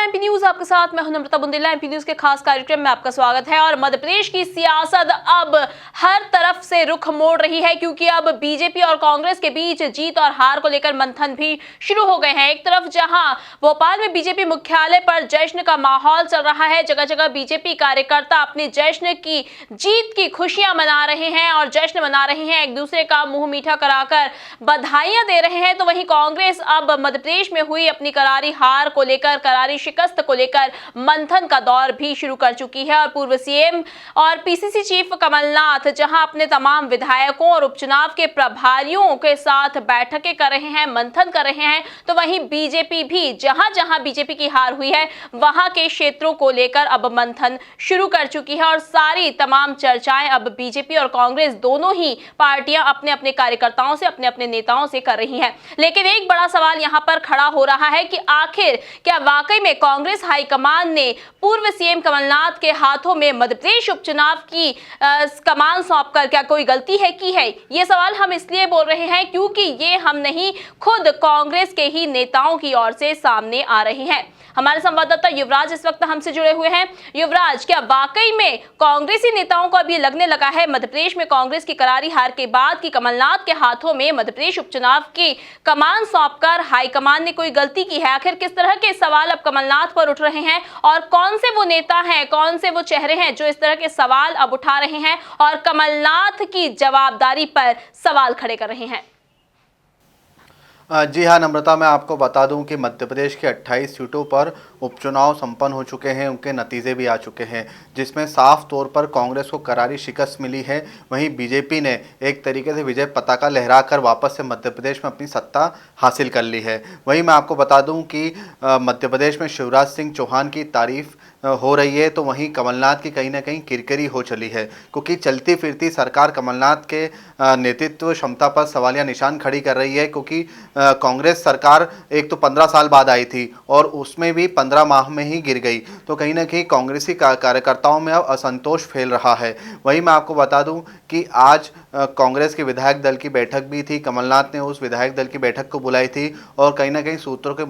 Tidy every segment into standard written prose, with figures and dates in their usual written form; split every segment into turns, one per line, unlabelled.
MP news आपके साथ मैं हूं नम्रता बुंदेला। एमपी न्यूज के खास कार्यक्रम में आपका स्वागत है। और मध्य प्रदेश की सियासत अब हर तरफ से रुख मोड़ रही है, क्योंकि अब बीजेपी और कांग्रेस के बीच जीत और हार को लेकर मंथन भी शुरू हो गए हैं। एक तरफ जहां भोपाल में बीजेपी मुख्यालय पर जश्न का माहौल चल रहा है, जगह जगह बीजेपी कार्यकर्ता अपने जश्न की जीत की खुशियां मना रहे हैं और जश्न मना रहे हैं, एक दूसरे का मुंह मीठा कराकर बधाइयां दे रहे हैं। तो वहीं कांग्रेस अब मध्य प्रदेश में हुई अपनी करारी हार को लेकर, करारी शिकस्त को लेकर मंथन का दौर भी शुरू कर चुकी है। और पूर्व सीएम और पीसीसी चीफ कमलनाथ जहां अपने तमाम विधायकों और उपचुनाव के प्रभारियों के साथ बैठकें कर रहे हैं, मंथन कर रहे हैं, तो वहीं बीजेपी भी जहां जहां बीजेपी की हार हुई है वहां के क्षेत्रों को लेकर अब मंथन शुरू कर चुकी है। और सारी तमाम चर्चाएं अब बीजेपी और कांग्रेस दोनों ही पार्टियां अपने अपने कार्यकर्ताओं से, अपने अपने नेताओं से कर रही हैं। लेकिन एक बड़ा सवाल यहां पर खड़ा हो रहा है कि आखिर क्या वाकई में कांग्रेस हाईकमान ने पूर्व सीएम कमलनाथ के हाथों में मध्य प्रदेश उपचुनाव की कमान सौंपकर क्या कोई गलती है की है? ये सवाल हम इसलिए बोल रहे हैं क्योंकि ये हम नहीं, खुद कांग्रेस के ही नेताओं की ओर से सामने आ रहे हैं। हमारे संवाददाता युवराज इस वक्त हमसे जुड़े हुए हैं। युवराज, क्या वाकई में कांग्रेसी नेताओं को अब ये लगने लगा है मध्य प्रदेश में कांग्रेस की करारी हार के बाद कि कमलनाथ के हाथों में मध्य प्रदेश उपचुनाव की कमान सौंपकर हाईकमान ने कोई गलती की है? आखिर किस तरह के सवाल अब कमलनाथ पर उठ रहे हैं और कौन से वो नेता हैं, कौन से वो चेहरे हैं जो इस तरह के सवाल अब उठा रहे हैं और कमलनाथ की जवाबदारी पर सवाल खड़े कर रहे हैं?
जी हाँ नम्रता, मैं आपको बता दूं कि मध्य प्रदेश के 28 सीटों पर उपचुनाव संपन्न हो चुके हैं, उनके नतीजे भी आ चुके हैं, जिसमें साफ तौर पर कांग्रेस को करारी शिकस्त मिली है। वहीं बीजेपी ने एक तरीके से विजय पताका लहराकर वापस से मध्य प्रदेश में अपनी सत्ता हासिल कर ली है। वहीं मैं आपको बता दूं कि मध्य प्रदेश में शिवराज सिंह चौहान की तारीफ हो रही है, तो वहीं कमलनाथ की कहीं ना कहीं किरकिरी हो चली है, क्योंकि चलती फिरती सरकार कमलनाथ के नेतृत्व क्षमता पर सवालिया निशान खड़ी कर रही है। क्योंकि कांग्रेस सरकार एक तो 15 साल बाद आई थी और उसमें भी 15 माह में ही गिर गई, तो कहीं ना कहीं कांग्रेसी कार्यकर्ताओं में अब असंतोष फैल रहा है। वहीं मैं आपको बता दूं कि आज कांग्रेस के विधायक दल की बैठक भी थी, कमलनाथ ने उस विधायक दल की बैठक को बुलाई थी और कहीं ना कहीं सूत्रों के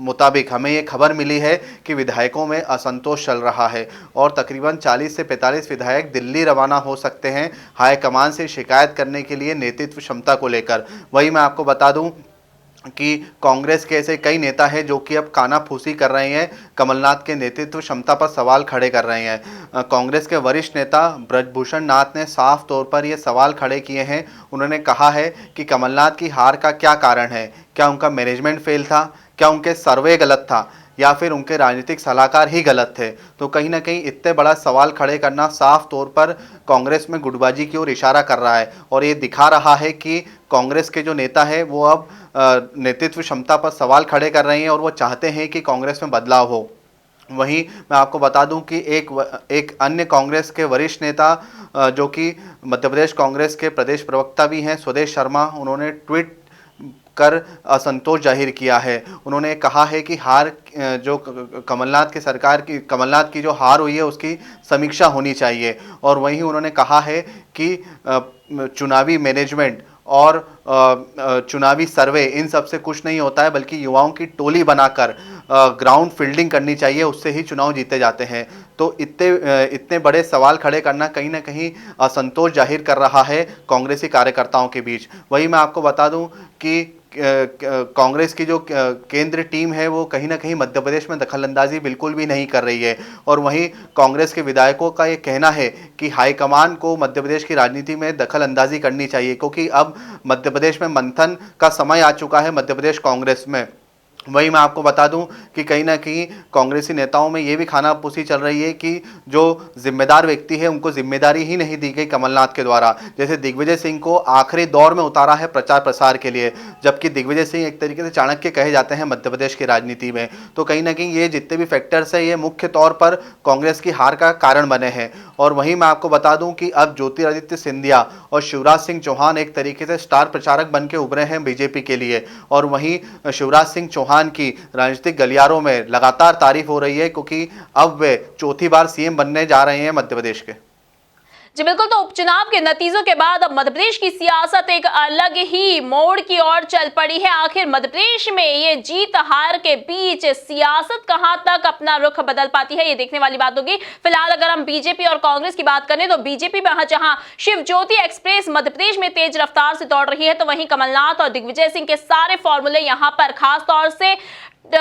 मुताबिक हमें ये खबर मिली है कि विधायकों में असंतोष चल रहा है और तकरीबन 40 से 45 विधायक दिल्ली रवाना हो सकते हैं हाईकमान से शिकायत करने के लिए नेतृत्व क्षमता को लेकर। वही मैं आपको बता दूं कि कांग्रेस के ऐसे कई नेता हैं जो कि अब कानाफूसी कर रहे हैं, कमलनाथ के नेतृत्व क्षमता पर सवाल खड़े कर रहे हैं। कांग्रेस के वरिष्ठ नेता ब्रजभूषण नाथ ने साफ तौर पर ये सवाल खड़े किए हैं। उन्होंने कहा है कि कमलनाथ की हार का क्या कारण है? क्या उनका मैनेजमेंट फेल था? क्या उनके सर्वे गलत था? या फिर उनके राजनीतिक सलाहकार ही गलत थे? तो कहीं ना कहीं इतने बड़ा सवाल खड़े करना साफ तौर पर कांग्रेस में गुटबाजी की ओर इशारा कर रहा है और ये दिखा रहा है कि कांग्रेस के जो नेता है वो अब नेतृत्व क्षमता पर सवाल खड़े कर रहे हैं और वो चाहते हैं कि कांग्रेस में बदलाव हो। वहीं मैं आपको बता दूं कि एक अन्य कांग्रेस के वरिष्ठ नेता जो कि मध्य प्रदेश कांग्रेस के प्रदेश प्रवक्ता भी हैं, स्वदेश शर्मा, उन्होंने ट्वीट कर असंतोष जाहिर किया है। उन्होंने कहा है कि हार जो कमलनाथ की जो हार हुई है उसकी समीक्षा होनी चाहिए। और वहीं उन्होंने कहा है कि चुनावी मैनेजमेंट और चुनावी सर्वे इन सब से कुछ नहीं होता है, बल्कि युवाओं की टोली बनाकर ग्राउंड फील्डिंग करनी चाहिए, उससे ही चुनाव जीते जाते हैं। तो इतने बड़े सवाल खड़े करना कहीं ना कहीं असंतोष जाहिर कर रहा है कांग्रेसी कार्यकर्ताओं के बीच। वही मैं आपको बता दूं कि कांग्रेस की जो केंद्रीय टीम है वो कहीं ना कहीं मध्य प्रदेश में दखलंदाजी बिल्कुल भी नहीं कर रही है। और वहीं कांग्रेस के विधायकों का ये कहना है कि हाईकमान को मध्य प्रदेश की राजनीति में दखलंदाजी करनी चाहिए, क्योंकि अब मध्य प्रदेश में मंथन का समय आ चुका है मध्य प्रदेश कांग्रेस में। वहीं मैं आपको बता दूं कि कहीं ना कहीं कांग्रेसी नेताओं में ये भी खानापूसी चल रही है कि जो जिम्मेदार व्यक्ति है उनको जिम्मेदारी ही नहीं दी गई कमलनाथ के द्वारा। जैसे दिग्विजय सिंह को आखिरी दौर में उतारा है प्रचार प्रसार के लिए, जबकि दिग्विजय सिंह एक तरीके से चाणक्य कहे जाते हैं मध्य प्रदेश की राजनीति में। तो कहीं ना कहीं ये जितने भी फैक्टर्स है ये मुख्य तौर पर कांग्रेस की हार का कारण बने हैं। और वहीं मैं आपको बता दूं कि अब ज्योतिरादित्य सिंधिया और शिवराज सिंह चौहान एक तरीके से स्टार प्रचारक बन के उभरे हैं बीजेपी के लिए। और वहीं शिवराज सिंह चौहान की राजनीतिक गलियारों में लगातार तारीफ हो रही है, क्योंकि अब वे चौथी बार सीएम बनने जा रहे हैं मध्य प्रदेश के।
जी बिल्कुल, तो उपचुनाव के नतीजों के बाद अब मध्य प्रदेश की सियासत एक अलग ही मोड़ की ओर चल पड़ी है। आखिर मध्य प्रदेश में ये जीत हार के बीच सियासत कहां तक अपना रुख बदल पाती है, ये देखने वाली बात होगी। फिलहाल अगर हम बीजेपी और कांग्रेस की बात करें तो बीजेपी में जहां शिव ज्योति एक्सप्रेस मध्य प्रदेश में तेज रफ्तार से दौड़ रही है, तो वहीं कमलनाथ और दिग्विजय सिंह के सारे फॉर्मूले यहां पर खास तौर से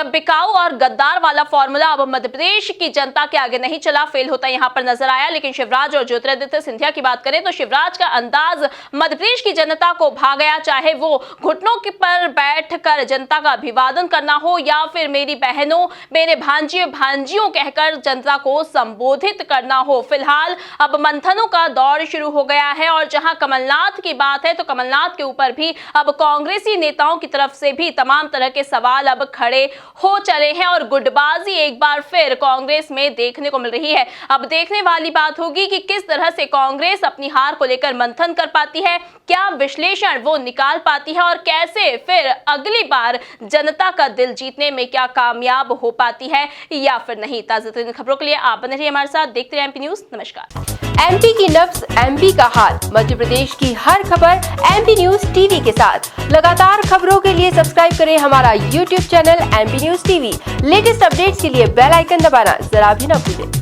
बिकाऊ और गद्दार वाला फॉर्मूला अब मध्य प्रदेश की जनता के आगे नहीं चला, फेल होता यहां पर नजर आया। लेकिन शिवराज और ज्योतिरादित्य सिंधिया की बात करें तो शिवराज का अंदाज मध्य प्रदेश की जनता को भा गया, चाहे वो घुटनों के पर बैठकर जनता का अभिवादन करना हो या फिर मेरी बहनों मेरे भांजियों कहकर जनता को संबोधित करना हो। फिलहाल अब मंथनों का दौर शुरू हो गया है और जहां कमलनाथ की बात है तो कमलनाथ के ऊपर भी अब कांग्रेसी नेताओं की तरफ से भी तमाम तरह के सवाल अब खड़े हो चले हैं और गुटबाजी एक बार फिर कांग्रेस में देखने को मिल रही है। अब देखने वाली बात होगी कि किस तरह से कांग्रेस अपनी हार को लेकर मंथन कर पाती है, क्या विश्लेषण वो निकाल पाती है और कैसे फिर अगली बार जनता का दिल जीतने में क्या कामयाब हो पाती है या फिर नहीं। ताजा तरीन खबरों के लिए आप बने रहिए हमारे साथ, देखते रहिए एमपी न्यूज। नमस्कार।
एमपी की नब्ज, एमपी का हाल, मध्य प्रदेश की हर खबर एमपी न्यूज टीवी के साथ। लगातार खबरों के लिए सब्सक्राइब करें हमारा YouTube channel MP news TV. Latest updates के लिए बेल आइकन दबाना जरा भी न भूलें।